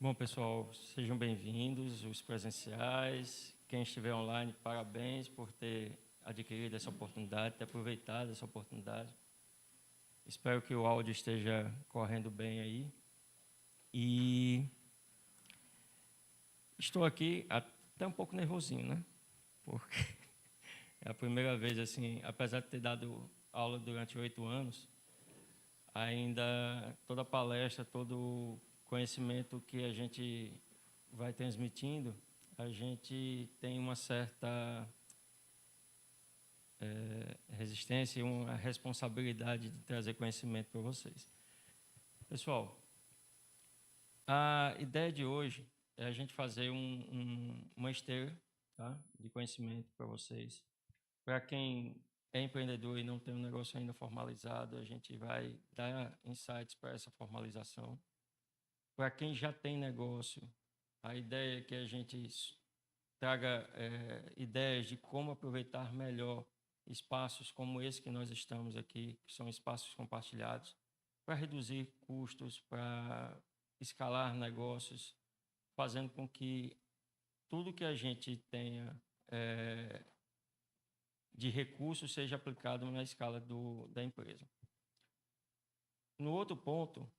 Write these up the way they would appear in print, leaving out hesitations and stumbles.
Bom, pessoal, sejam bem-vindos, os presenciais. Quem estiver online, parabéns por ter adquirido essa oportunidade, ter aproveitado essa oportunidade. Espero que o áudio esteja correndo bem aí. E estou aqui até um pouco nervosinho, né? Porque é a primeira vez, assim, apesar de ter dado aula durante 8 anos, ainda toda palestra, todo conhecimento que a gente vai transmitindo, a gente tem uma certa resistência e uma responsabilidade de trazer conhecimento para vocês. Pessoal, a ideia de hoje é a gente fazer uma esteira, tá, de conhecimento para vocês. Para quem é empreendedor e não tem um negócio ainda formalizado, a gente vai dar insights para essa formalização. Para quem já tem negócio, a ideia é que a gente traga ideias de como aproveitar melhor espaços como esse que nós estamos aqui, que são espaços compartilhados, para reduzir custos, para escalar negócios, fazendo com que tudo que a gente tenha de recursos seja aplicado na escala da empresa. No outro ponto,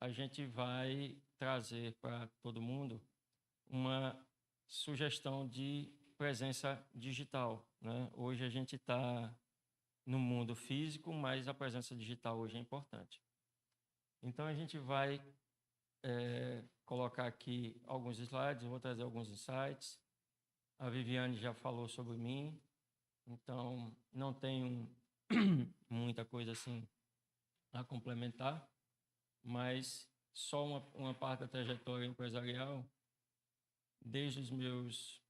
a gente vai trazer para todo mundo uma sugestão de presença digital, né? Hoje a gente está no mundo físico, mas a presença digital hoje é importante. Então a gente vai colocar aqui alguns slides, eu vou trazer alguns insights. A Viviane já falou sobre mim, então não tenho muita coisa assim a complementar, mas só uma parte da trajetória empresarial. Desde os meus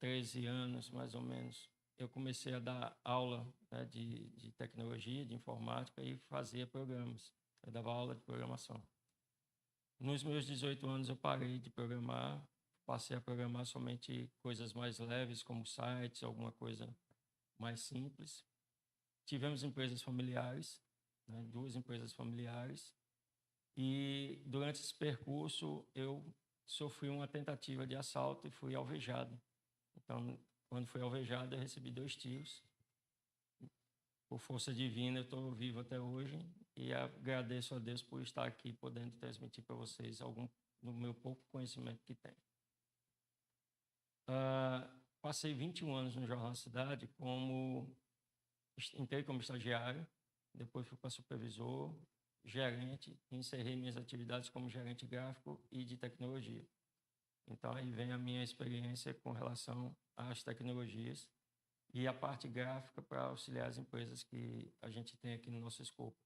13 anos, mais ou menos, eu comecei a dar aula, né, de tecnologia, de informática e fazia programas. Eu dava aula de programação. Nos meus 18 anos eu parei de programar, passei a programar somente coisas mais leves, como sites, alguma coisa mais simples. Tivemos empresas familiares, né, 2 empresas familiares, e durante esse percurso eu sofri uma tentativa de assalto e fui alvejado. Então, quando fui alvejado, eu recebi 2 tiros. Por força divina, eu estou vivo até hoje e agradeço a Deus por estar aqui, podendo transmitir para vocês algum do meu pouco conhecimento que tenho. Passei 21 anos no Jornal da Cidade, entrei como estagiário, depois fui para supervisor, gerente, e encerrei minhas atividades como gerente gráfico e de tecnologia. Então, aí vem a minha experiência com relação às tecnologias e a parte gráfica para auxiliar as empresas que a gente tem aqui no nosso escopo.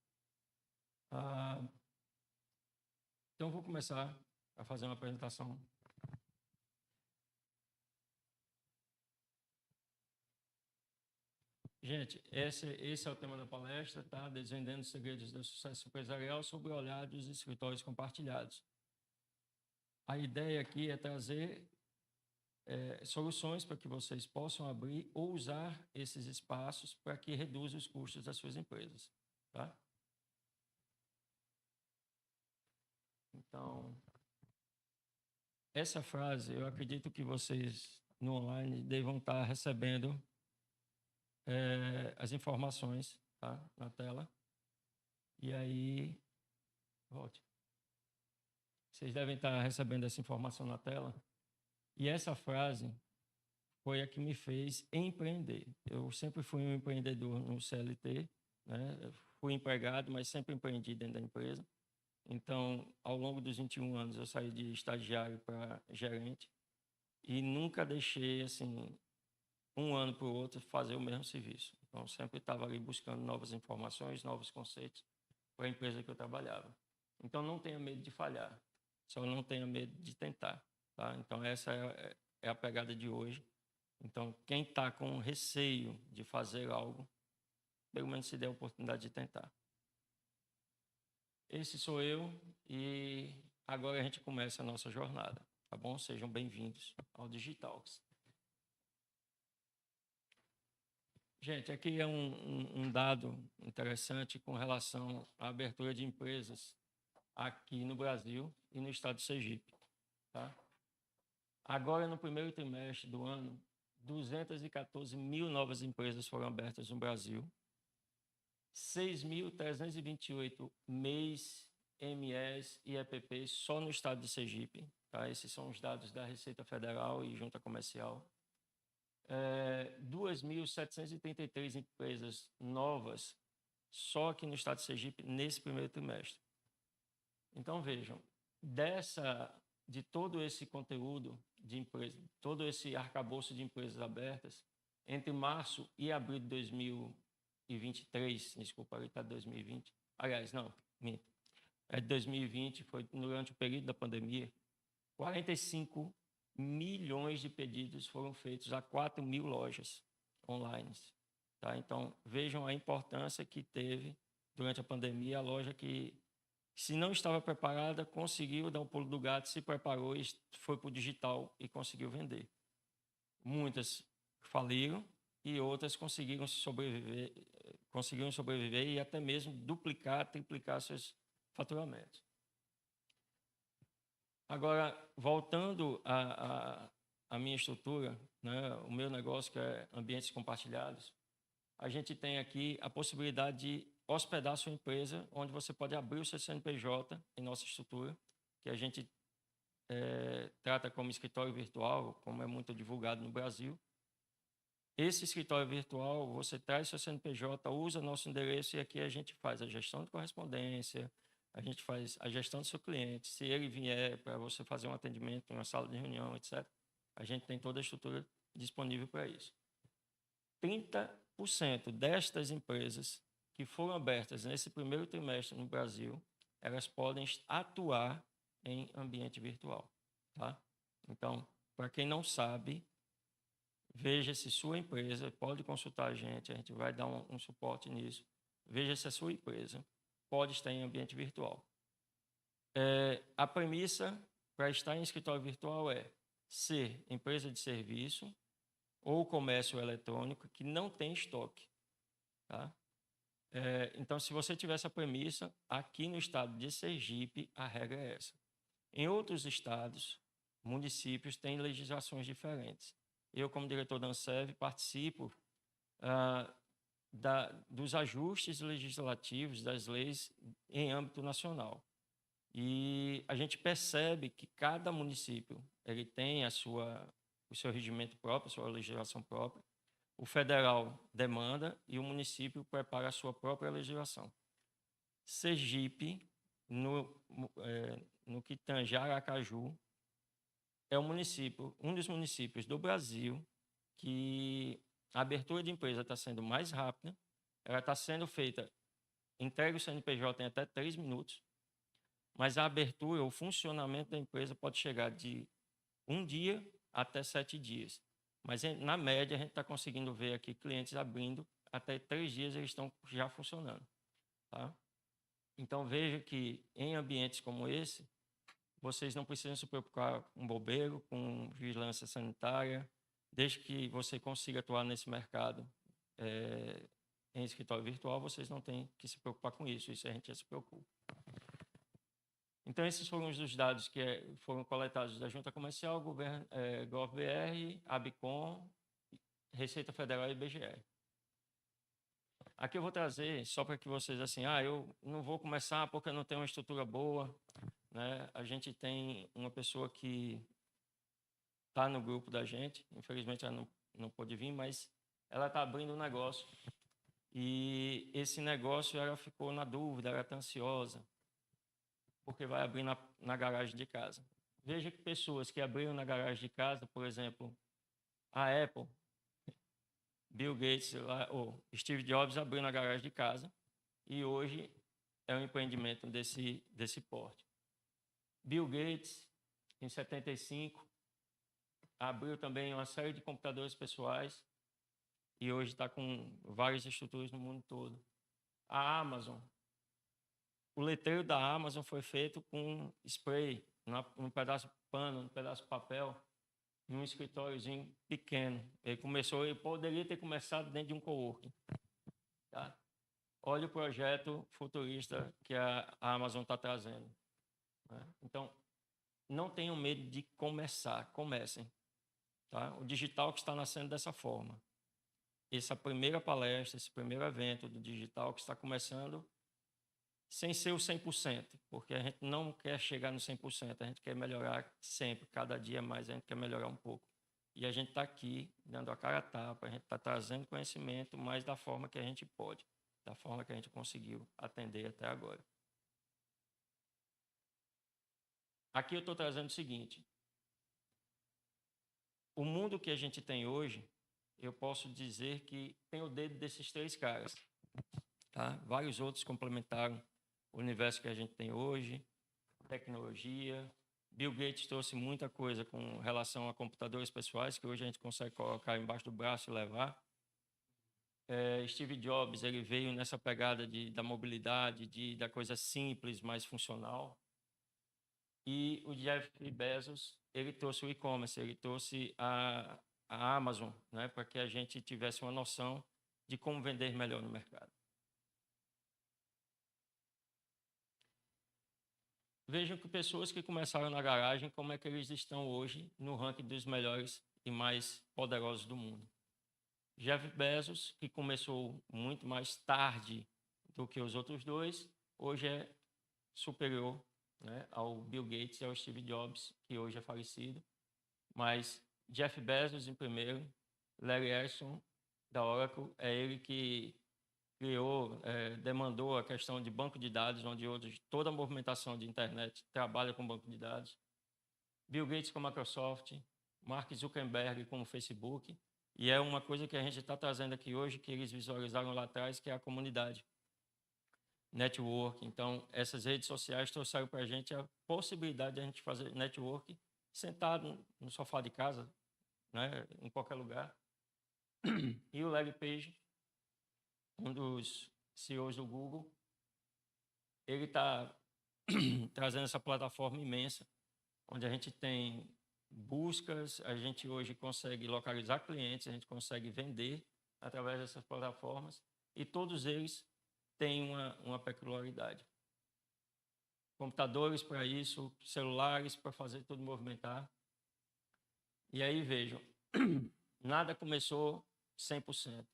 Então, vou começar a fazer uma apresentação. Gente, esse é o tema da palestra, tá? Desvendando os segredos do sucesso empresarial sob o olhar dos escritórios compartilhados. A ideia aqui é trazer soluções para que vocês possam abrir ou usar esses espaços para que reduza os custos das suas empresas, tá? Então, essa frase, eu acredito que vocês no online devam estar recebendo as informações, tá, na tela. E aí, volte. Vocês devem estar recebendo essa informação na tela. E essa frase foi a que me fez empreender. Eu sempre fui um empreendedor no CLT, né? Eu fui empregado, mas sempre empreendi dentro da empresa. Então, ao longo dos 21 anos, eu saí de estagiário para gerente e nunca deixei, assim, um ano para o outro fazer o mesmo serviço. Então, sempre estava ali buscando novas informações, novos conceitos para a empresa que eu trabalhava. Então, não tenha medo de falhar, só não tenha medo de tentar, tá? Então, essa é a pegada de hoje. Então, quem está com receio de fazer algo, pelo menos se dê a oportunidade de tentar. Esse sou eu e agora a gente começa a nossa jornada, tá bom? Sejam bem-vindos ao Digitalks. Gente, aqui é um dado interessante com relação à abertura de empresas aqui no Brasil e no estado de Sergipe. Tá? Agora, no primeiro trimestre do ano, 214 mil novas empresas foram abertas no Brasil, 6.328 MEIs, MES e EPPs só no estado de Sergipe. Tá? Esses são os dados da Receita Federal e Junta Comercial. 2.733 empresas novas só aqui no estado de Sergipe nesse primeiro trimestre. Então, vejam, de todo esse conteúdo de empresas, todo esse arcabouço de empresas abertas, entre março e abril de 2023, desculpa, ele está de 2020, aliás, não, minto, é de 2020, foi durante o período da pandemia, 45 milhões de pedidos foram feitos a 4 mil lojas online. Tá? Então, vejam a importância que teve durante a pandemia a loja que, se não estava preparada, conseguiu dar um pulo do gato, se preparou e foi para o digital e conseguiu vender. Muitas faliram e outras conseguiram sobreviver e até mesmo duplicar, triplicar seus faturamentos. Agora, voltando à minha estrutura, né, o meu negócio, que é ambientes compartilhados, a gente tem aqui a possibilidade de hospedar a sua empresa, onde você pode abrir o seu CNPJ em nossa estrutura, que a gente trata como escritório virtual, como é muito divulgado no Brasil. Esse escritório virtual, você traz seu CNPJ, usa nosso endereço e aqui a gente faz a gestão de correspondência, a gente faz a gestão do seu cliente. Se ele vier para você fazer um atendimento em uma sala de reunião, etc., a gente tem toda a estrutura disponível para isso. 30% destas empresas que foram abertas nesse primeiro trimestre no Brasil, elas podem atuar em ambiente virtual. Tá? Então, para quem não sabe, veja se sua empresa, pode consultar a gente vai dar um suporte nisso. Veja se a sua empresa pode estar em ambiente virtual. A premissa para estar em escritório virtual é ser empresa de serviço ou comércio eletrônico que não tem estoque. Tá? Então, se você tiver essa premissa, aqui no estado de Sergipe, a regra é essa. Em outros estados, municípios têm legislações diferentes. Eu, como diretor da ANSEV, participo dos ajustes legislativos das leis em âmbito nacional. E a gente percebe que cada município ele tem o seu regimento próprio, a sua legislação própria. O federal demanda e o município prepara a sua própria legislação. Sergipe, no que tange Aracaju, é um dos municípios do Brasil que a abertura de empresa está sendo mais rápida, ela está sendo feita, entrega o CNPJ em até 3 minutos, mas a abertura, o funcionamento da empresa pode chegar de 1 dia até 7 dias. Mas, na média, a gente está conseguindo ver aqui clientes abrindo, até 3 dias eles estão já funcionando. Tá? Então, veja que em ambientes como esse, vocês não precisam se preocupar com bobeiro, com vigilância sanitária, desde que você consiga atuar nesse mercado em escritório virtual, vocês não têm que se preocupar com isso, isso a gente já se preocupa. Então, esses foram os dados que foram coletados da Junta Comercial, GovBR, ABCOM, Receita Federal e IBGE. Aqui eu vou trazer, só para que vocês, assim, eu não vou começar porque eu não tenho uma estrutura boa, né? A gente tem uma pessoa que está no grupo da gente, infelizmente ela não pôde vir, mas ela está abrindo um negócio. E esse negócio, ela ficou na dúvida, ela está ansiosa, porque vai abrir na garagem de casa. Veja que pessoas que abriram na garagem de casa, por exemplo, a Apple, Bill Gates ou Steve Jobs abriu na garagem de casa e hoje é um empreendimento desse porte. Bill Gates, em 75, abriu também uma série de computadores pessoais e hoje está com várias estruturas no mundo todo. A Amazon, o letreiro da Amazon foi feito com spray, num pedaço de pano, num pedaço de papel, em um escritóriozinho pequeno. Ele poderia ter começado dentro de um coworking. Tá? Olha o projeto futurista que a Amazon está trazendo. né? Então, não tenham medo de começar, comecem. Tá? O digital que está nascendo dessa forma. Essa primeira palestra, esse primeiro evento do digital que está começando sem ser o 100%, porque a gente não quer chegar no 100%, a gente quer melhorar sempre, cada dia mais a gente quer melhorar um pouco. E a gente está aqui dando a cara a tapa, a gente está trazendo conhecimento, mas da forma que a gente pode, da forma que a gente conseguiu atender até agora. Aqui eu estou trazendo o seguinte: o mundo que a gente tem hoje, eu posso dizer que tem o dedo desses 3 caras. Tá? Vários outros complementaram o universo que a gente tem hoje, tecnologia. Bill Gates trouxe muita coisa com relação a computadores pessoais, que hoje a gente consegue colocar embaixo do braço e levar. Steve Jobs, ele veio nessa pegada da mobilidade, da coisa simples, mais funcional. E o Jeff Bezos, ele trouxe o e-commerce, ele trouxe a Amazon, né, para que a gente tivesse uma noção de como vender melhor no mercado. Vejam que pessoas que começaram na garagem, como é que eles estão hoje no ranking dos melhores e mais poderosos do mundo. Jeff Bezos, que começou muito mais tarde do que os outros dois, hoje é superior, né, ao Bill Gates e ao Steve Jobs, que hoje é falecido. Mas Jeff Bezos em primeiro, Larry Ellison, da Oracle, é ele que criou, demandou a questão de banco de dados, onde hoje toda a movimentação de internet trabalha com banco de dados. Bill Gates com a Microsoft, Mark Zuckerberg com o Facebook, e é uma coisa que a gente está trazendo aqui hoje, que eles visualizaram lá atrás, que é a comunidade. Network. Então, essas redes sociais trouxeram para a gente a possibilidade de a gente fazer network sentado no sofá de casa, né, em qualquer lugar. E o Larry Page, um dos CEOs do Google, ele está trazendo essa plataforma imensa, onde a gente tem buscas, a gente hoje consegue localizar clientes, a gente consegue vender através dessas plataformas, e todos eles têm uma peculiaridade. Computadores para isso, celulares para fazer tudo movimentar. E aí vejam, nada começou 100%.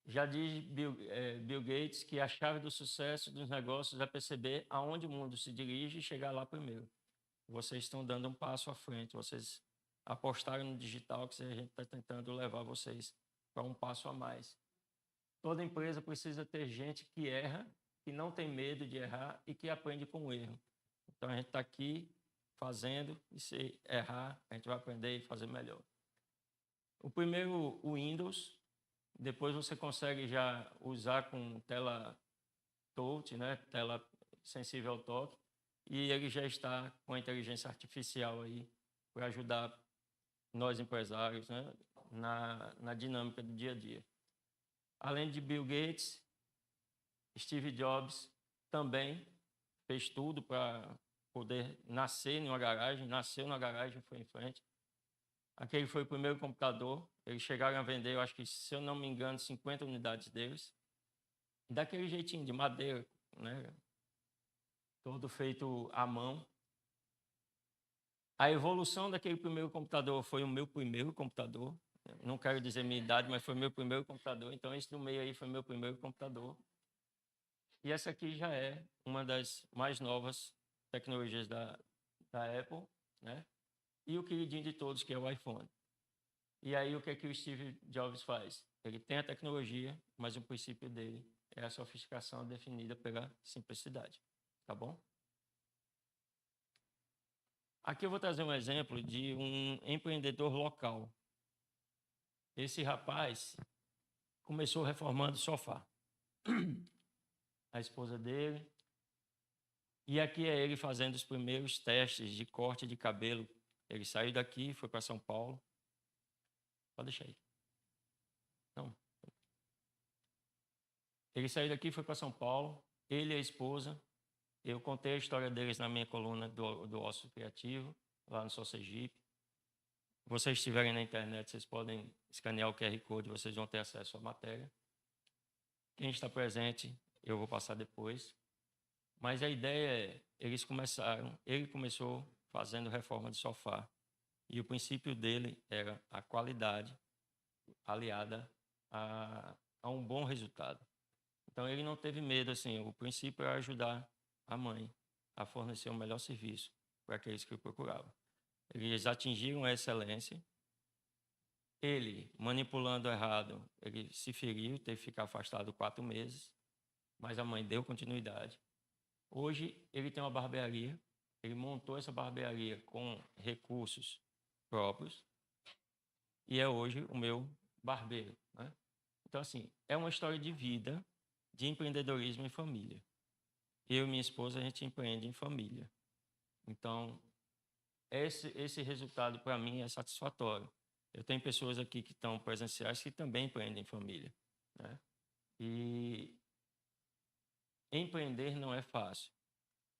Já diz Bill Gates que a chave do sucesso dos negócios é perceber aonde o mundo se dirige e chegar lá primeiro. Vocês estão dando um passo à frente, vocês apostaram no digital, que a gente está tentando levar vocês para um passo a mais. Toda empresa precisa ter gente que erra, que não tem medo de errar e que aprende com o erro. Então a gente está aqui fazendo, e se errar, a gente vai aprender e fazer melhor. O primeiro, o Windows, depois você consegue já usar com tela touch, né? Tela sensível ao toque, e ele já está com a inteligência artificial aí para ajudar nós empresários, né? na dinâmica do dia a dia. Além de Bill Gates, Steve Jobs também fez tudo para poder nascer em uma garagem, nasceu na garagem e foi em frente. Aquele foi o primeiro computador, eles chegaram a vender, eu acho que, se eu não me engano, 50 unidades deles, daquele jeitinho, de madeira, né? Todo feito à mão. A evolução daquele primeiro computador foi o meu primeiro computador, não quero dizer minha idade, mas foi o meu primeiro computador, então esse do meio aí foi o meu primeiro computador. E essa aqui já é uma das mais novas tecnologias da Apple, né? E o queridinho de todos, que é o iPhone. E aí o que é que o Steve Jobs faz? Ele tem a tecnologia, mas o princípio dele é a sofisticação definida pela simplicidade. Tá bom? Aqui eu vou trazer um exemplo de um empreendedor local. Esse rapaz começou reformando sofá. A esposa dele. E aqui é ele fazendo os primeiros testes de corte de cabelo. Ele saiu daqui, foi para São Paulo. Pode deixar aí. Não. Ele saiu daqui, foi para São Paulo. Ele e a esposa. Eu contei a história deles na minha coluna do Ócio Criativo, lá no Sou Sergipe. Se vocês estiverem na internet, vocês podem escanear o QR Code, vocês vão ter acesso à matéria. Quem está presente, eu vou passar depois. Mas a ideia é, ele começou fazendo reforma de sofá, e o princípio dele era a qualidade aliada a um bom resultado. Então ele não teve medo, assim, o princípio era ajudar a mãe a fornecer o melhor serviço para aqueles que o procuravam. Eles atingiram a excelência. Ele, manipulando errado, ele se feriu, teve que ficar afastado 4 meses, mas a mãe deu continuidade. Hoje ele tem uma barbearia, ele montou essa barbearia com recursos próprios e é hoje o meu barbeiro, né? Então, assim, é uma história de vida, de empreendedorismo em família. Eu e minha esposa, a gente empreende em família. Então, esse resultado, para mim, é satisfatório. Eu tenho pessoas aqui que estão presenciais que também empreendem em família, né? E empreender não é fácil.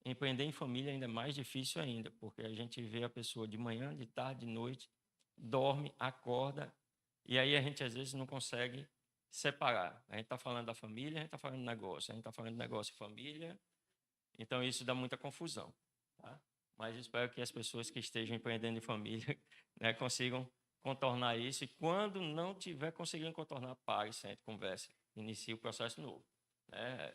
Empreender em família ainda é mais difícil ainda, porque a gente vê a pessoa de manhã, de tarde, de noite, dorme, acorda, e aí a gente às vezes não consegue separar. A gente está falando da família, a gente está falando de negócio, a gente está falando de negócio e família, então isso dá muita confusão, tá? Mas espero que as pessoas que estejam empreendendo em família, né, consigam contornar isso, e quando não tiver conseguindo contornar, pare, sente, converse, inicie o processo novo, né?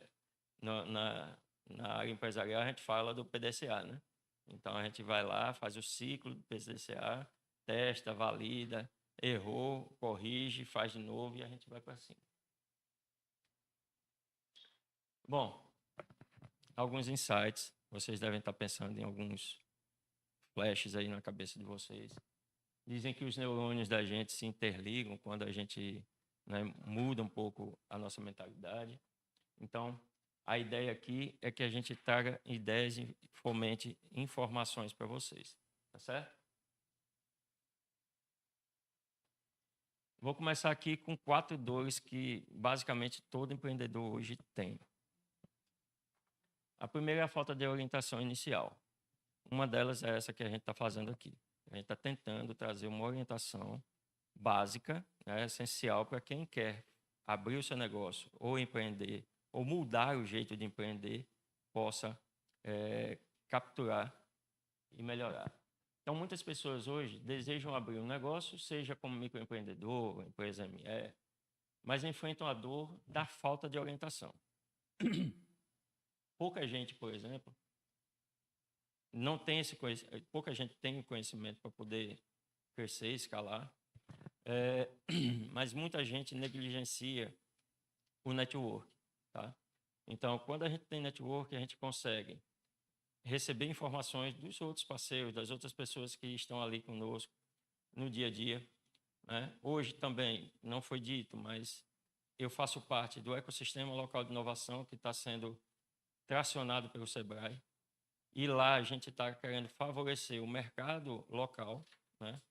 Na área empresarial, a gente fala do PDCA, né? Então, a gente vai lá, faz o ciclo do PDCA, testa, valida, errou, corrige, faz de novo e a gente vai para cima. Bom, alguns insights. Vocês devem estar pensando em alguns flashes aí na cabeça de vocês. Dizem que os neurônios da gente se interligam quando a gente, né, muda um pouco a nossa mentalidade. Então, a ideia aqui é que a gente traga ideias e fomente informações para vocês, tá certo? Vou começar aqui com 4 dores que basicamente todo empreendedor hoje tem. A primeira é a falta de orientação inicial. Uma delas é essa que a gente está fazendo aqui. A gente está tentando trazer uma orientação básica, né, essencial para quem quer abrir o seu negócio ou empreender, ou mudar o jeito de empreender, possa capturar e melhorar. Então, muitas pessoas hoje desejam abrir um negócio, seja como microempreendedor, empresa ME, mas enfrentam a dor da falta de orientação. Pouca gente, por exemplo, não tem esse conhecimento, pouca gente tem o conhecimento para poder crescer, escalar, mas muita gente negligencia o network, tá? Então, quando a gente tem network, a gente consegue receber informações dos outros parceiros, das outras pessoas que estão ali conosco no dia a dia, né? Hoje também, não foi dito, mas eu faço parte do ecossistema local de inovação que está sendo tracionado pelo Sebrae, e lá a gente está querendo favorecer o mercado local, né?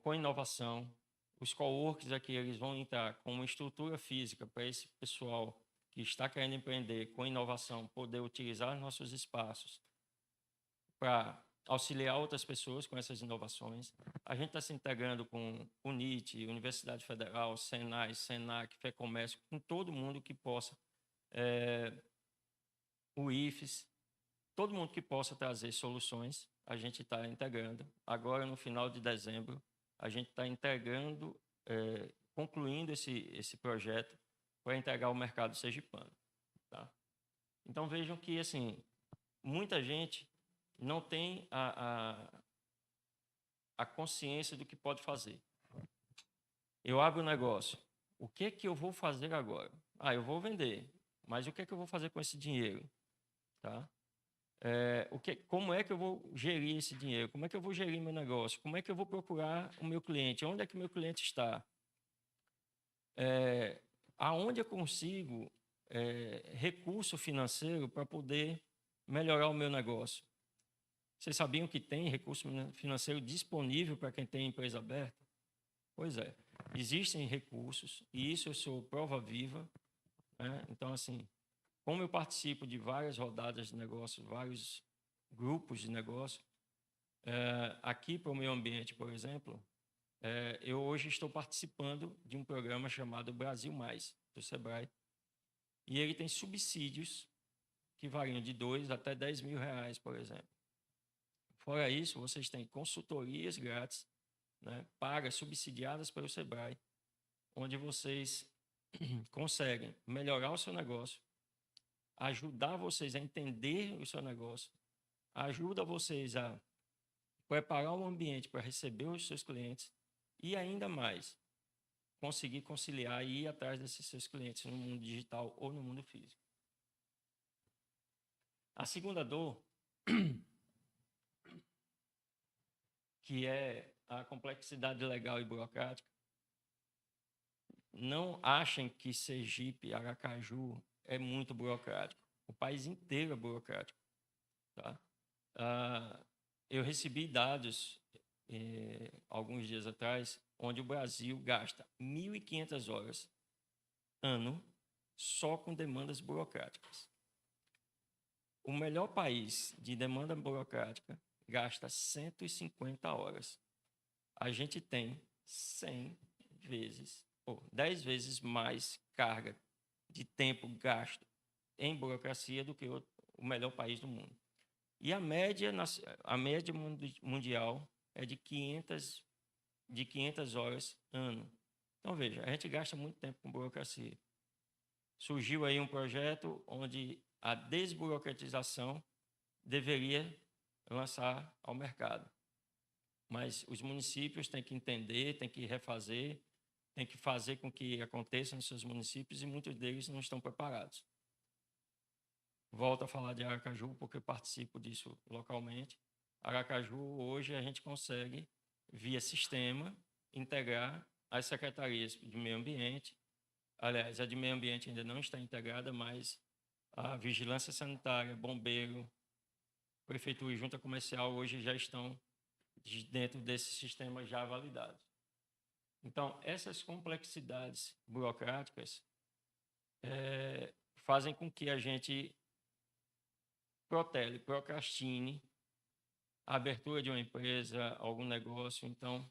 Com inovação. Os coworks aqui, eles vão entrar com uma estrutura física para esse pessoal que está querendo empreender com inovação, poder utilizar nossos espaços para auxiliar outras pessoas com essas inovações. A gente está se integrando com o UNIT, Universidade Federal, Senai, Senac, FEComércio, com todo mundo que possa, o IFES, todo mundo que possa trazer soluções, a gente está integrando. Agora, no final de dezembro, a gente está integrando, concluindo esse projeto para entregar ao mercado sergipano. Tá? Então, vejam que, assim, muita gente não tem a consciência do que pode fazer. Eu abro um negócio. O que é que eu vou fazer agora? Eu vou vender. Mas o que é que eu vou fazer com esse dinheiro? Tá? Como é que eu vou gerir esse dinheiro? Como é que eu vou gerir meu negócio? Como é que eu vou procurar o meu cliente? Onde é que o meu cliente está? Aonde eu consigo recurso financeiro para poder melhorar o meu negócio? Vocês sabiam que tem recurso financeiro disponível para quem tem empresa aberta? Pois é, existem recursos, e isso eu sou prova viva, né? Então, assim, como eu participo de várias rodadas de negócio, vários grupos de negócio, aqui para o meio ambiente, por exemplo, eu hoje estou participando de um programa chamado Brasil Mais, do Sebrae, e ele tem subsídios que variam de 2 até 10 mil reais, por exemplo. Fora isso, vocês têm consultorias grátis, né, pagas, subsidiadas pelo Sebrae, onde vocês conseguem melhorar o seu negócio, ajudar vocês a entender o seu negócio, ajuda vocês a preparar um ambiente para receber os seus clientes e ainda mais, conseguir conciliar e ir atrás desses seus clientes no mundo digital ou no mundo físico. A segunda dor, que é a complexidade legal e burocrática, não achem que Sergipe, Aracaju é muito burocrático. O país inteiro é burocrático. Tá? Eu recebi dados alguns dias atrás, onde o Brasil gasta 1.500 horas ano só com demandas burocráticas. O melhor país de demanda burocrática gasta 150 horas. A gente tem 100 vezes, ou 10 vezes mais carga de tempo gasto em burocracia do que o melhor país do mundo. E a média mundial é de 500 horas ano. Então, veja, a gente gasta muito tempo com burocracia. Surgiu aí um projeto onde a desburocratização deveria lançar ao mercado. Mas os municípios têm que entender, têm que refazer, têm que fazer com que aconteça nos seus municípios e muitos deles não estão preparados. Volto a falar de Aracaju porque eu participo disso localmente. Aracaju, hoje, a gente consegue, via sistema, integrar as secretarias de meio ambiente. Aliás, a de meio ambiente ainda não está integrada, mas a vigilância sanitária, bombeiro, prefeitura e junta comercial hoje já estão dentro desse sistema já validados. Então, essas complexidades burocráticas fazem com que a gente procrastine a abertura de uma empresa, algum negócio. Então,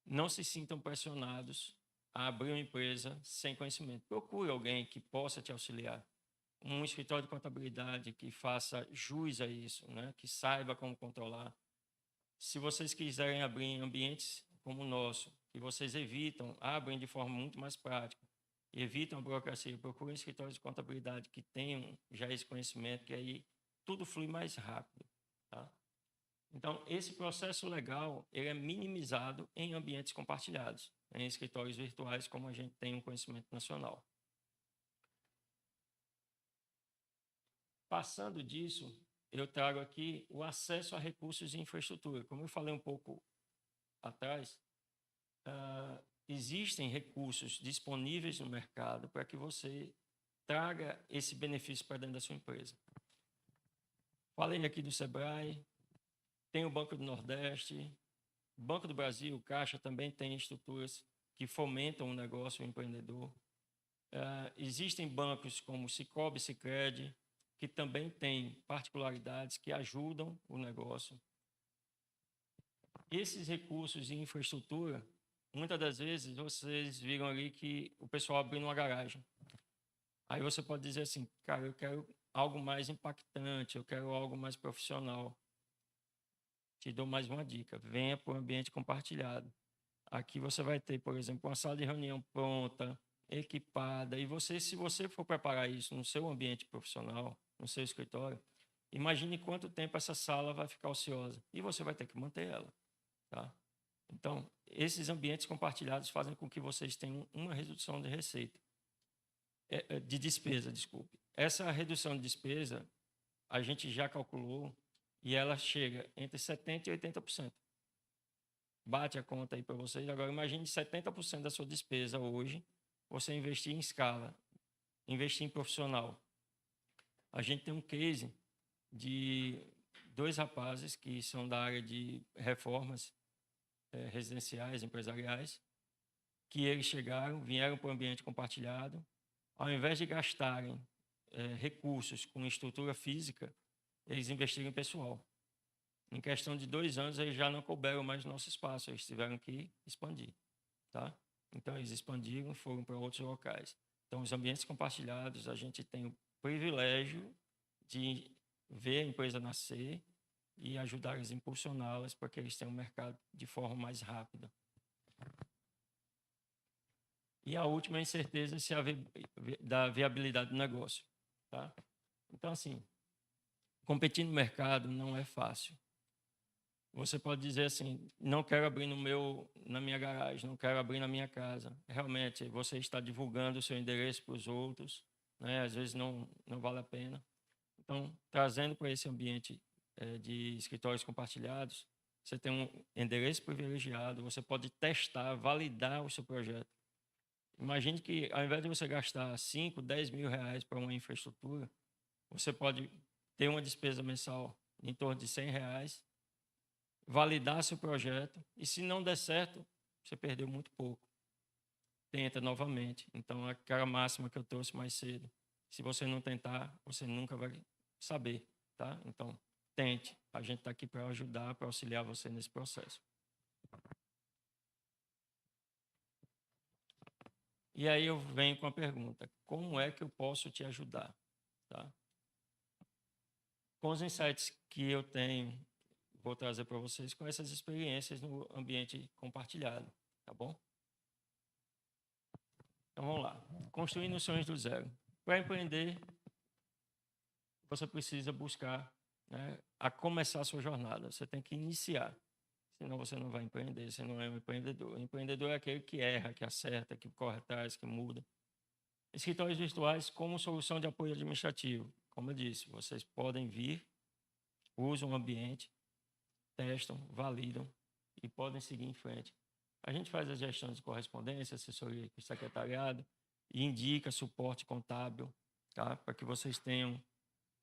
não se sintam pressionados a abrir uma empresa sem conhecimento. Procure alguém que possa te auxiliar. Um escritório de contabilidade que faça jus a isso, né? Que saiba como controlar. Se vocês quiserem abrir em ambientes como o nosso, que vocês abrem de forma muito mais prática, evitam a burocracia, procurem escritórios de contabilidade que tenham já esse conhecimento, que aí tudo flui mais rápido. Tá? Então, esse processo legal ele é minimizado em ambientes compartilhados, em escritórios virtuais, como a gente tem um conhecimento nacional. Passando disso, eu trago aqui o acesso a recursos de infraestrutura. Como eu falei um pouco atrás, existem recursos disponíveis no mercado para que você traga esse benefício para dentro da sua empresa. Falei aqui do Sebrae, tem o Banco do Nordeste, Banco do Brasil, Caixa também tem estruturas que fomentam o negócio, o empreendedor. Existem bancos como o Sicoob, Sicredi, que também têm particularidades que ajudam o negócio. Esses recursos de infraestrutura, muitas das vezes, vocês viram ali que o pessoal abriu uma garagem. Aí você pode dizer assim, cara, eu quero algo mais impactante, eu quero algo mais profissional. Te dou mais uma dica, venha para o ambiente compartilhado. Aqui você vai ter, por exemplo, uma sala de reunião pronta, equipada, e se você for preparar isso no seu ambiente profissional, no seu escritório, imagine quanto tempo essa sala vai ficar ociosa, e você vai ter que manter ela. Tá? Então, esses ambientes compartilhados fazem com que vocês tenham uma redução de receita, de despesa, desculpe. Essa redução de despesa, a gente já calculou, e ela chega entre 70% e 80%. Bate a conta aí para vocês. Agora, imagine 70% da sua despesa hoje, você investir em escala, investir em profissional. A gente tem um case de 2 rapazes que são da área de reformas residenciais, empresariais, que eles vieram para o ambiente compartilhado, ao invés de gastarem recursos com estrutura física, eles investiram em pessoal. Em questão de 2 anos, eles já não couberam mais no nosso espaço, eles tiveram que expandir. Tá? Então, eles expandiram e foram para outros locais. Então, os ambientes compartilhados, a gente tem privilégio de ver a empresa nascer e ajudar a impulsioná-las para que eles tenham um mercado de forma mais rápida. E a última é a incerteza da viabilidade do negócio. Tá? Então, assim, competir no mercado não é fácil. Você pode dizer assim, não quero abrir na minha garagem, não quero abrir na minha casa. Realmente, você está divulgando o seu endereço para os outros, né? Às vezes não vale a pena. Então, trazendo para esse ambiente de escritórios compartilhados, você tem um endereço privilegiado, você pode testar, validar o seu projeto. Imagine que, ao invés de você gastar 5, 10 mil reais para uma infraestrutura, você pode ter uma despesa mensal em torno de 100 reais, validar seu projeto, e se não der certo, você perdeu muito pouco. Tenta novamente. Então, aquela máxima que eu trouxe mais cedo. Se você não tentar, você nunca vai saber, tá? Então, tente. A gente está aqui para ajudar, para auxiliar você nesse processo. E aí eu venho com a pergunta, como é que eu posso te ajudar? Tá? Com os insights que eu tenho, vou trazer para vocês com essas experiências no ambiente compartilhado, tá bom? Então vamos lá. Construindo sonhos do zero. Para empreender, você precisa buscar, né, a começar a sua jornada. Você tem que iniciar. Senão você não vai empreender, você não é um empreendedor. O empreendedor é aquele que erra, que acerta, que corre atrás, que muda. Escritórios virtuais como solução de apoio administrativo. Como eu disse, vocês podem vir, usam o ambiente, testam, validam e podem seguir em frente. A gente faz a gestão de correspondência, assessoria com secretariado e indica suporte contábil, tá? Para que vocês tenham,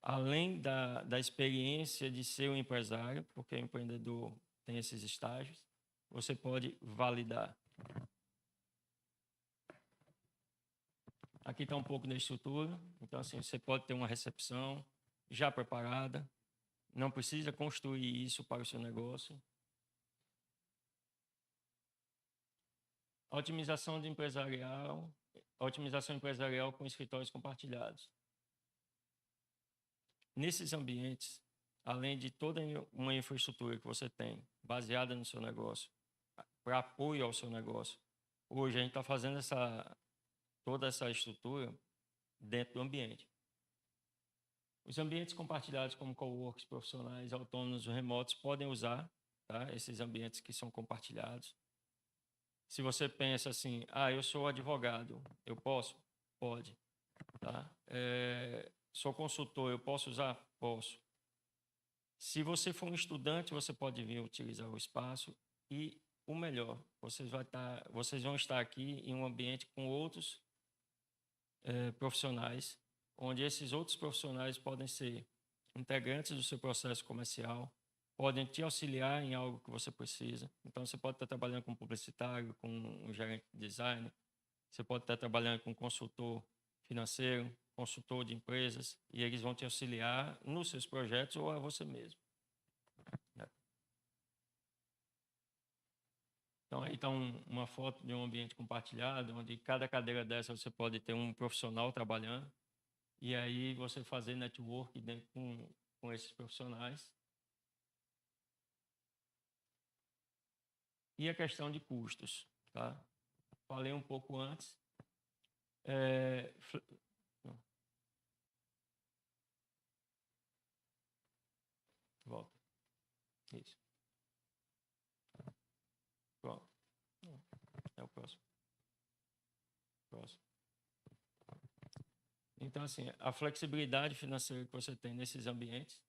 além da experiência de ser um empresário, porque o empreendedor tem esses estágios, você pode validar. Aqui está um pouco da estrutura. Então, assim, você pode ter uma recepção já preparada. Não precisa construir isso para o seu negócio. Otimização empresarial com escritórios compartilhados. Nesses ambientes, além de toda uma infraestrutura que você tem, baseada no seu negócio, para apoio ao seu negócio, hoje a gente está fazendo toda essa estrutura dentro do ambiente. Os ambientes compartilhados como coworks profissionais, autônomos ou remotos podem usar, tá, esses ambientes que são compartilhados. Se você pensa assim, eu sou advogado, eu posso? Pode. Tá? Sou consultor, eu posso usar? Posso. Se você for um estudante, você pode vir utilizar o espaço e, o melhor, vocês vão estar aqui em um ambiente com outros profissionais, onde esses outros profissionais podem ser integrantes do seu processo comercial, podem te auxiliar em algo que você precisa. Então, você pode estar trabalhando com um publicitário, com um gerente de design, você pode estar trabalhando com um consultor financeiro, consultor de empresas, e eles vão te auxiliar nos seus projetos ou a você mesmo. Então, aí está uma foto de um ambiente compartilhado, onde cada cadeira dessa você pode ter um profissional trabalhando, e aí você fazer network dentro com esses profissionais. E a questão de custos, tá? Falei um pouco antes. Volta. Isso. Pronto. É o próximo. Próximo. Então, assim, a flexibilidade financeira que você tem nesses ambientes,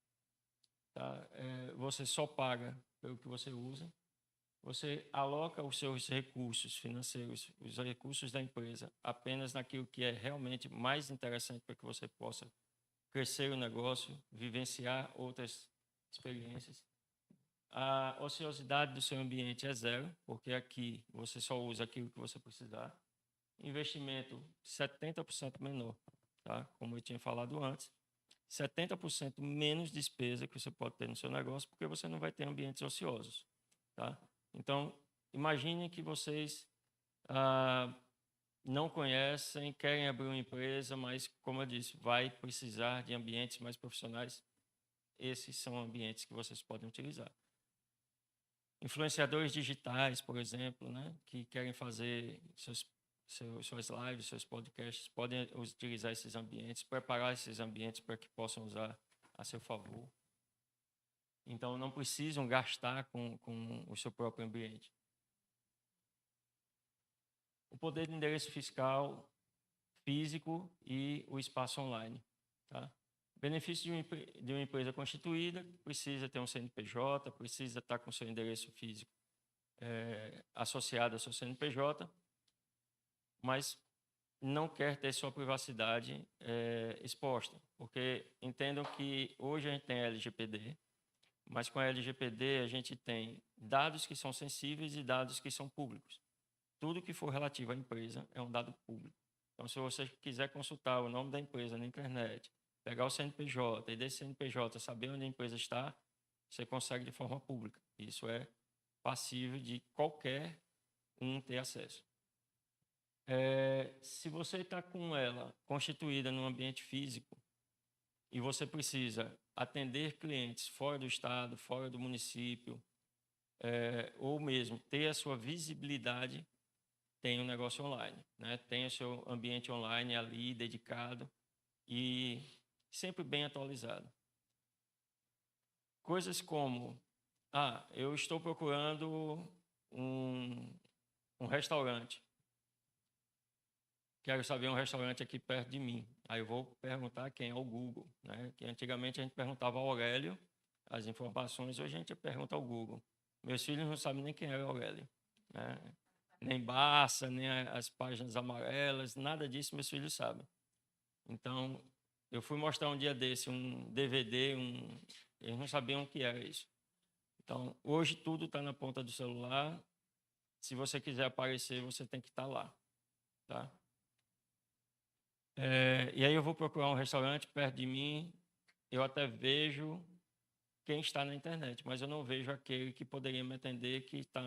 tá? Você só paga pelo que você usa. Você aloca os seus recursos financeiros, os recursos da empresa, apenas naquilo que é realmente mais interessante para que você possa crescer o negócio, vivenciar outras experiências. A ociosidade do seu ambiente é zero, porque aqui você só usa aquilo que você precisar. Investimento 70% menor, tá? Como eu tinha falado antes. 70% menos despesa que você pode ter no seu negócio, porque você não vai ter ambientes ociosos, tá? Então, imagine que vocês não conhecem, querem abrir uma empresa, mas, como eu disse, vai precisar de ambientes mais profissionais. Esses são ambientes que vocês podem utilizar. Influenciadores digitais, por exemplo, né, que querem fazer suas lives, seus podcasts, podem utilizar esses ambientes, preparar esses ambientes para que possam usar a seu favor. Então, não precisam gastar com o seu próprio ambiente. O poder de endereço fiscal físico e o espaço online. Tá? Benefício de uma empresa constituída: precisa ter um CNPJ, precisa estar com seu endereço físico associado ao seu CNPJ, mas não quer ter sua privacidade exposta, porque entendam que hoje a gente tem a LGPD, mas com a LGPD a gente tem dados que são sensíveis e dados que são públicos. Tudo que for relativo à empresa é um dado público. Então, se você quiser consultar o nome da empresa na internet, pegar o CNPJ e desse CNPJ saber onde a empresa está, você consegue de forma pública. Isso é passível de qualquer um ter acesso. Se você está com ela constituída num ambiente físico e você precisa atender clientes fora do estado, fora do município, ou mesmo ter a sua visibilidade, tem um negócio online, né? Tem o seu ambiente online ali dedicado e sempre bem atualizado. Coisas como, eu estou procurando um restaurante. Quero saber um restaurante aqui perto de mim. Aí eu vou perguntar quem é o Google, né? Que antigamente a gente perguntava ao Aurélio as informações, hoje a gente pergunta ao Google. Meus filhos não sabem nem quem é o Aurélio, né? Nem Barça, nem as páginas amarelas, nada disso meus filhos sabem. Então, eu fui mostrar um dia desse um DVD, eles não sabiam o que era isso. Então, hoje tudo está na ponta do celular. Se você quiser aparecer, você tem que estar lá, tá? E aí eu vou procurar um restaurante perto de mim, eu até vejo quem está na internet, mas eu não vejo aquele que poderia me atender, que está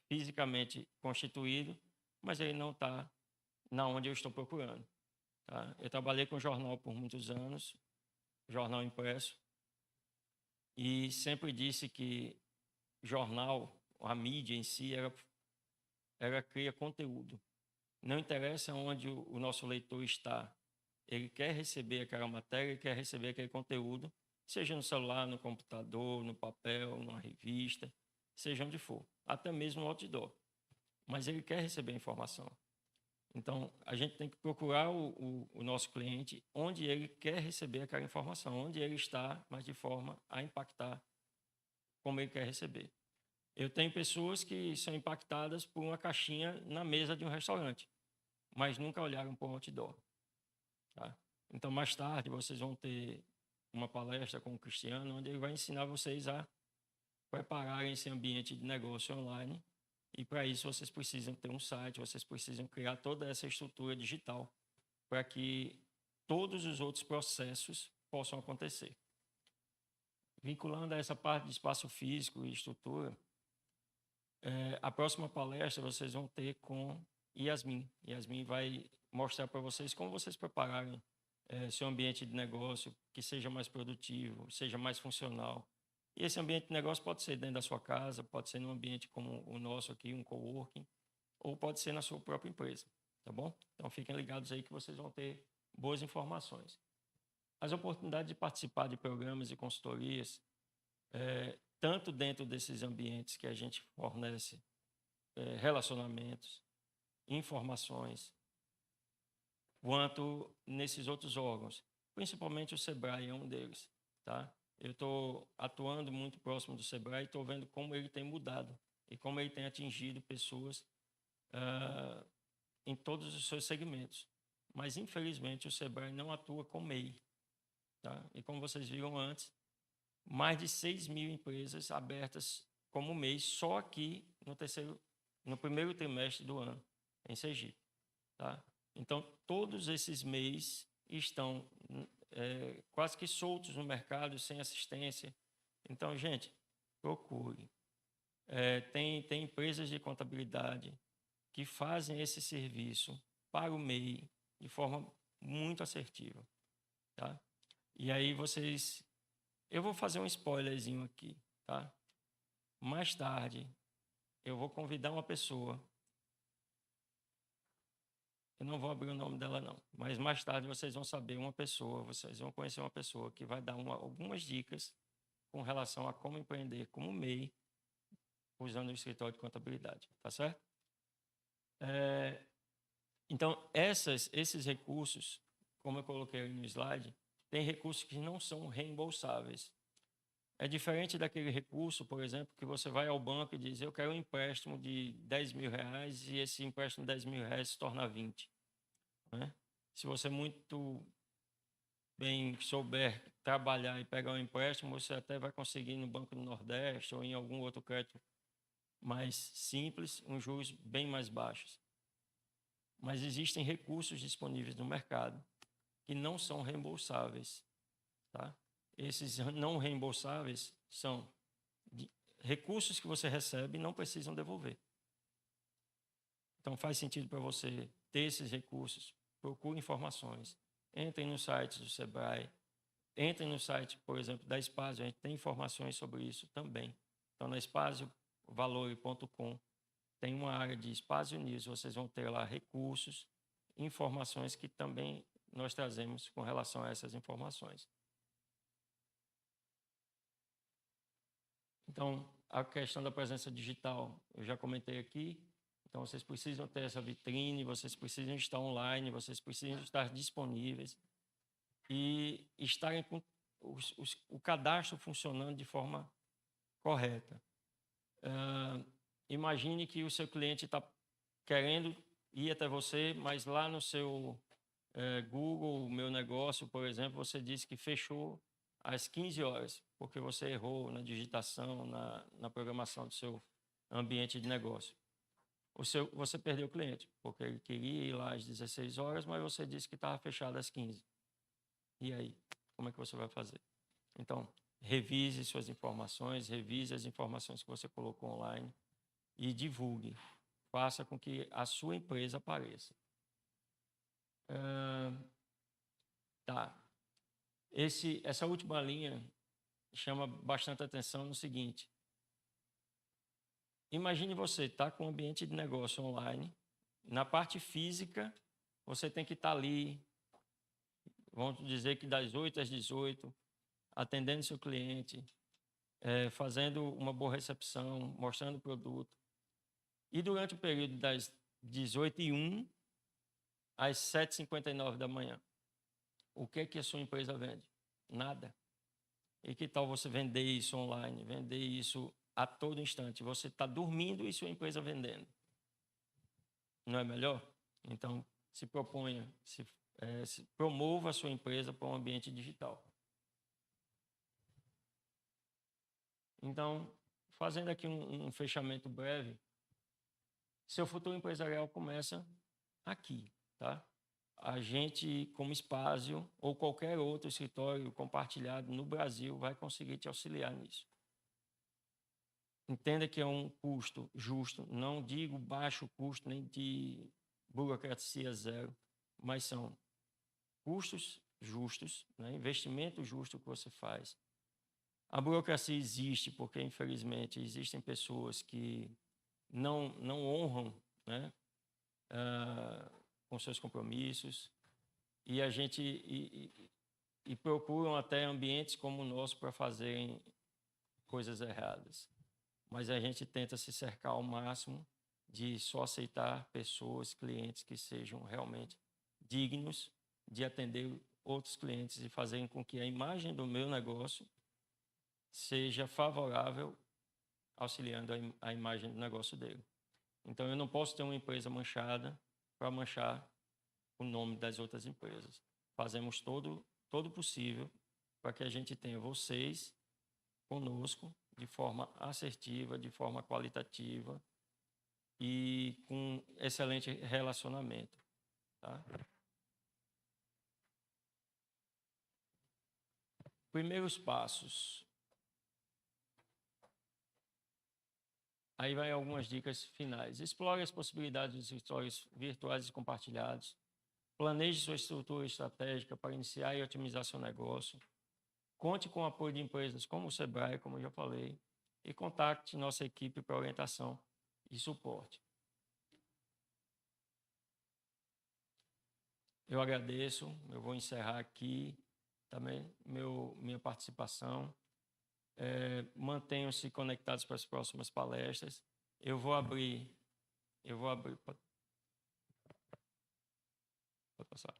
fisicamente constituído, mas ele não está na onde eu estou procurando. Tá? Eu trabalhei com jornal por muitos anos, jornal impresso, e sempre disse que jornal, a mídia em si, cria conteúdo. Não interessa onde o nosso leitor está, ele quer receber aquela matéria, ele quer receber aquele conteúdo, seja no celular, no computador, no papel, numa revista, seja onde for, até mesmo no outdoor. Mas ele quer receber a informação. Então, a gente tem que procurar o nosso cliente onde ele quer receber aquela informação, onde ele está, mas de forma a impactar como ele quer receber. Eu tenho pessoas que são impactadas por uma caixinha na mesa de um restaurante, mas nunca olharam para um outdoor. Tá? Então, mais tarde, vocês vão ter uma palestra com o Cristiano, onde ele vai ensinar vocês a prepararem esse ambiente de negócio online. E para isso vocês precisam ter um site, vocês precisam criar toda essa estrutura digital para que todos os outros processos possam acontecer. Vinculando a essa parte de espaço físico e estrutura, a próxima palestra vocês vão ter com Yasmin. Yasmin vai mostrar para vocês como vocês prepararem seu ambiente de negócio, que seja mais produtivo, seja mais funcional. E esse ambiente de negócio pode ser dentro da sua casa, pode ser num ambiente como o nosso aqui, um coworking, ou pode ser na sua própria empresa, tá bom? Então fiquem ligados aí que vocês vão ter boas informações. As oportunidades de participar de programas e consultorias, tanto dentro desses ambientes que a gente fornece relacionamentos, informações, quanto nesses outros órgãos, principalmente o SEBRAE é um deles, tá? Eu estou atuando muito próximo do SEBRAE e estou vendo como ele tem mudado e como ele tem atingido pessoas em todos os seus segmentos. Mas, infelizmente, o SEBRAE não atua com MEI. Tá? E como vocês viram antes, mais de 6.000 empresas abertas como MEI só aqui no primeiro trimestre do ano, em Sergipe. Tá? Então, todos esses MEIs estão quase que soltos no mercado, sem assistência. Então, gente, procure. Tem empresas de contabilidade que fazem esse serviço para o MEI de forma muito assertiva, tá? E aí vocês... Eu vou fazer um spoilerzinho aqui, tá? Mais tarde, eu vou convidar uma pessoa. Eu não vou abrir o nome dela, não. Mas mais tarde vocês vão saber uma pessoa, vocês vão conhecer uma pessoa que vai dar algumas dicas com relação a como empreender como MEI usando o escritório de contabilidade, tá certo? Então, esses recursos, como eu coloquei no slide, tem recursos que não são reembolsáveis. É diferente daquele recurso, por exemplo, que você vai ao banco e diz, eu quero um empréstimo de R$10.000 e esse empréstimo de R$10.000 se torna 20. Né? Se você muito bem souber trabalhar e pegar um empréstimo, você até vai conseguir no Banco do Nordeste ou em algum outro crédito mais simples, uns juros bem mais baixos. Mas existem recursos disponíveis no mercado que não são reembolsáveis. Tá? Esses não reembolsáveis são recursos que você recebe e não precisam devolver. Então, faz sentido para você ter esses recursos. Procure informações. Entrem no site do Sebrae. Entrem no site, por exemplo, da Spazio. A gente tem informações sobre isso também. Então, na spaziovalore.com tem uma área de Spazio News. Vocês vão ter lá recursos, informações que também nós trazemos com relação a essas informações. Então, a questão da presença digital, eu já comentei aqui. Então, vocês precisam ter essa vitrine, vocês precisam estar online, vocês precisam estar disponíveis e estarem com o cadastro funcionando de forma correta. Imagine que o seu cliente está querendo ir até você, mas lá no seu Google, Meu Negócio, por exemplo, você disse que fechou às 15 horas, porque você errou na digitação, na programação do seu ambiente de negócio. Você perdeu o cliente, porque ele queria ir lá às 16 horas, mas você disse que estava fechado às 15. E aí, como é que você vai fazer? Então, revise suas informações, revise as informações que você colocou online e divulgue. Faça com que a sua empresa apareça. Tá. Essa última linha chama bastante atenção no seguinte. Imagine você estar com um ambiente de negócio online. Na parte física, você tem que estar ali, vamos dizer que das 8 às 18, atendendo seu cliente, fazendo uma boa recepção, mostrando o produto. E durante o período das 18h01 às 7h59 da manhã, o que é que a sua empresa vende? Nada. E que tal você vender isso online, vender isso a todo instante? Você está dormindo e sua empresa vendendo. Não é melhor? Então, se proponha, se promova a sua empresa para um ambiente digital. Então, fazendo aqui um fechamento breve, seu futuro empresarial começa aqui, tá? A gente, como Spazio ou qualquer outro escritório compartilhado no Brasil, vai conseguir te auxiliar nisso. Entenda que é um custo justo, não digo baixo custo, nem de burocracia zero, mas são custos justos, né? Investimento justo que você faz. A burocracia existe porque, infelizmente, existem pessoas que não honram, né, com seus compromissos e a gente e procuram até ambientes como o nosso para fazerem coisas erradas. Mas a gente tenta se cercar ao máximo de só aceitar pessoas, clientes que sejam realmente dignos de atender outros clientes e fazerem com que a imagem do meu negócio seja favorável, auxiliando a imagem do negócio dele. Então, eu não posso ter uma empresa manchada para manchar o nome das outras empresas. Fazemos todo o possível para que a gente tenha vocês conosco de forma assertiva, de forma qualitativa e com excelente relacionamento. Tá? Primeiros passos. Aí vai algumas dicas finais. Explore as possibilidades dos escritórios virtuais e compartilhados. Planeje sua estrutura estratégica para iniciar e otimizar seu negócio. Conte com o apoio de empresas como o Sebrae, como eu já falei, e contacte nossa equipe para orientação e suporte. Eu agradeço, eu vou encerrar aqui também minha participação. Mantenham-se conectados para as próximas palestras. Eu vou abrir. Pode passar.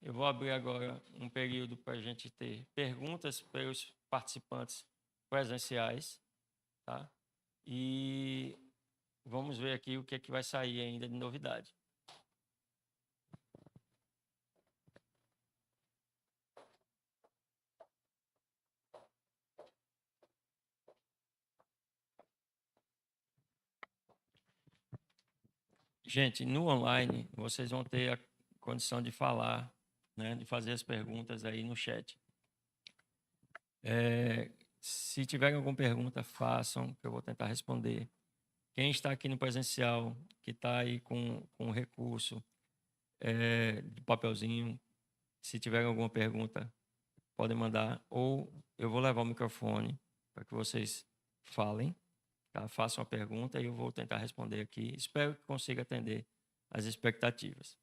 Eu vou abrir agora um período para a gente ter perguntas para os participantes presenciais, tá? E vamos ver aqui o que é que vai sair ainda de novidade. Gente, no online, vocês vão ter a condição de falar, né, de fazer as perguntas aí no chat. Se tiverem alguma pergunta, façam, que eu vou tentar responder. Quem está aqui no presencial, que está aí com o recurso de papelzinho, se tiverem alguma pergunta, podem mandar, ou eu vou levar o microfone para que vocês falem, tá? Façam a pergunta e eu vou tentar responder aqui. Espero que consiga atender as expectativas.